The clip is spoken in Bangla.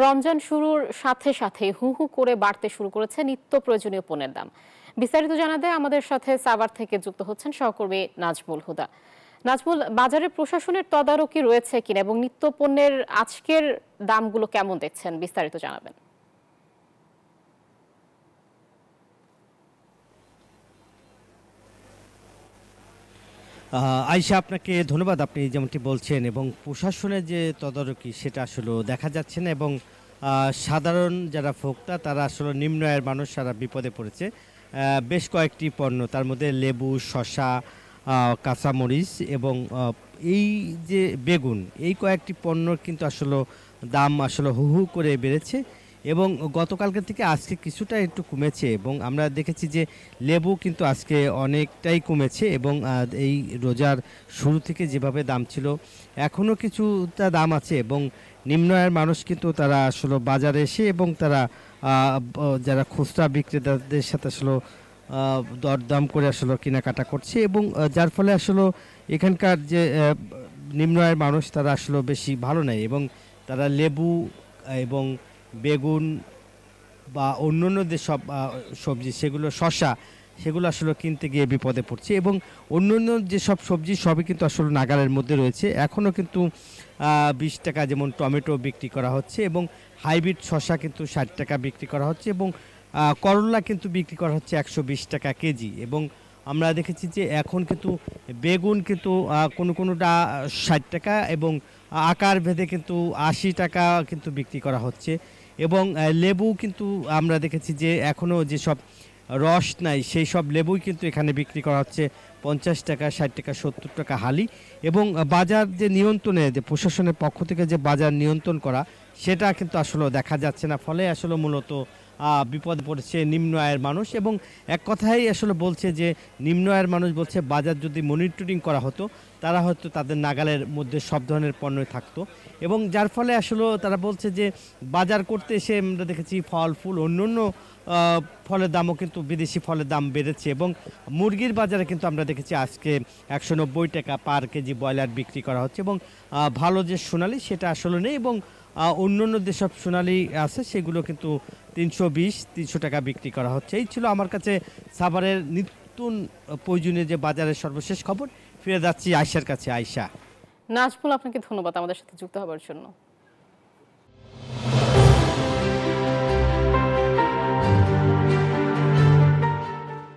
রমজান শুরুর সাথে সাথে হু হু করে বাড়তে শুরু করেছে নিত্য প্রয়োজনীয় পণ্যের দাম। বিস্তারিত জানাতে আমাদের সাথে সাভার থেকে যুক্ত হচ্ছেন সহকর্মী নাজমুল হুদা। নাজমুল, বাজারে প্রশাসনের তদারকি রয়েছে কিনা এবং নিত্য পণ্যের আজকের দামগুলো কেমন দেখছেন, বিস্তারিত জানাবেন। আয়েশা, আপনাকে ধন্যবাদ। আপনি যেমনটি বলছেন এবং প্রশাসনের যে তদারকি সেটা আসলে দেখা যাচ্ছে না এবং সাধারণ যারা ভোক্তা তারা আসলে নিম্ন আয়ের মানুষ সারা বিপদে পড়েছে। বেশ কয়েকটি পণ্য, তার মধ্যে লেবু, শসা, কাঁচামরিচ এবং এই যে বেগুন, এই কয়েকটি পণ্যর কিন্তু আসলে দাম আসলে হু হু করে বেড়েছে এবং গতকালকে থেকে আজকে কিছুটা একটু কমেছে এবং আমরা দেখেছি যে লেবু কিন্তু আজকে অনেকটাই কমেছে এবং এই রোজার শুরু থেকে যেভাবে দাম ছিল এখনও কিছুটা দাম আছে এবং নিম্ন আয়ের মানুষ কিন্তু তারা আসলে বাজারে এসে এবং তারা যারা খুচরা বিক্রেতাদের সাথে আসলে দরদাম করে আসলে কেনাকাটা করছে এবং যার ফলে আসলে এখানকার যে নিম্ন আয়ের মানুষ তারা আসলে বেশি ভালো নেয় এবং তারা লেবু এবং বেগুন বা অন্যান্য যে সব সবজি, সেগুলো শসা, সেগুলো আসলে কিনতে গিয়ে বিপদে পড়ছে এবং অন্যান্য যেসব সবজি সবই কিন্তু আসলে নাগালের মধ্যে রয়েছে। এখনও কিন্তু 20 টাকা যেমন টমেটো বিক্রি করা হচ্ছে এবং হাইব্রিড শসা কিন্তু 60 টাকা বিক্রি করা হচ্ছে এবং করলা কিন্তু বিক্রি করা হচ্ছে 120 টাকা কেজি এবং আমরা দেখেছি যে এখন কিন্তু বেগুন কিন্তু কোনোটা 60 টাকা এবং আকার ভেদে কিন্তু 80 টাকা কিন্তু বিক্রি করা হচ্ছে এবং লেবু কিন্তু আমরা দেখেছি যে এখনও যেসব রস নাই সেই সব লেবুই কিন্তু এখানে বিক্রি করা হচ্ছে 50 টাকা, 60 টাকা, 70 টাকা হালি এবং বাজার যে নিয়ন্ত্রণে, যে প্রশাসনের পক্ষ থেকে যে বাজার নিয়ন্ত্রণ করা, সেটা কিন্তু আসলে দেখা যাচ্ছে না। ফলে আসলে মূলত বিপদে পড়েছে নিম্ন আয়ের মানুষ এবং এক কথাই আসলে বলছে যে নিম্ন আয়ের মানুষ বলছে বাজার যদি মনিটরিং করা হতো তারা হয়তো তাদের নাগালের মধ্যে সব ধরনের পণ্যই থাকতো এবং যার ফলে আসলে তারা বলছে যে বাজার করতে এসে আমরা দেখেছি ফল ফুল অন্যান্য ফলের দামও কিন্তু, বিদেশি ফলের দাম বেড়েছে এবং মুরগির বাজারে কিন্তু আমরা দেখেছি আজকে 190 টাকা পার কেজি ব্রয়লার বিক্রি করা হচ্ছে এবং ভালো যে সোনালি সেটা আসলে নেই এবং অন্যান্য যেসব সোনালি আছে সেগুলো কিন্তু 320-300 টাকা বিক্রি করা হচ্ছে। এই ছিল আমার কাছে সাভারের নিত্য প্রয়োজনীয় যে বাজারের সর্বশেষ খবর। ফিরে যাচ্ছি আয়শার কাছে। আয়শা। নাজমুল, আপনাকে ধন্যবাদ আমাদের সাথে যুক্ত হওয়ার জন্য।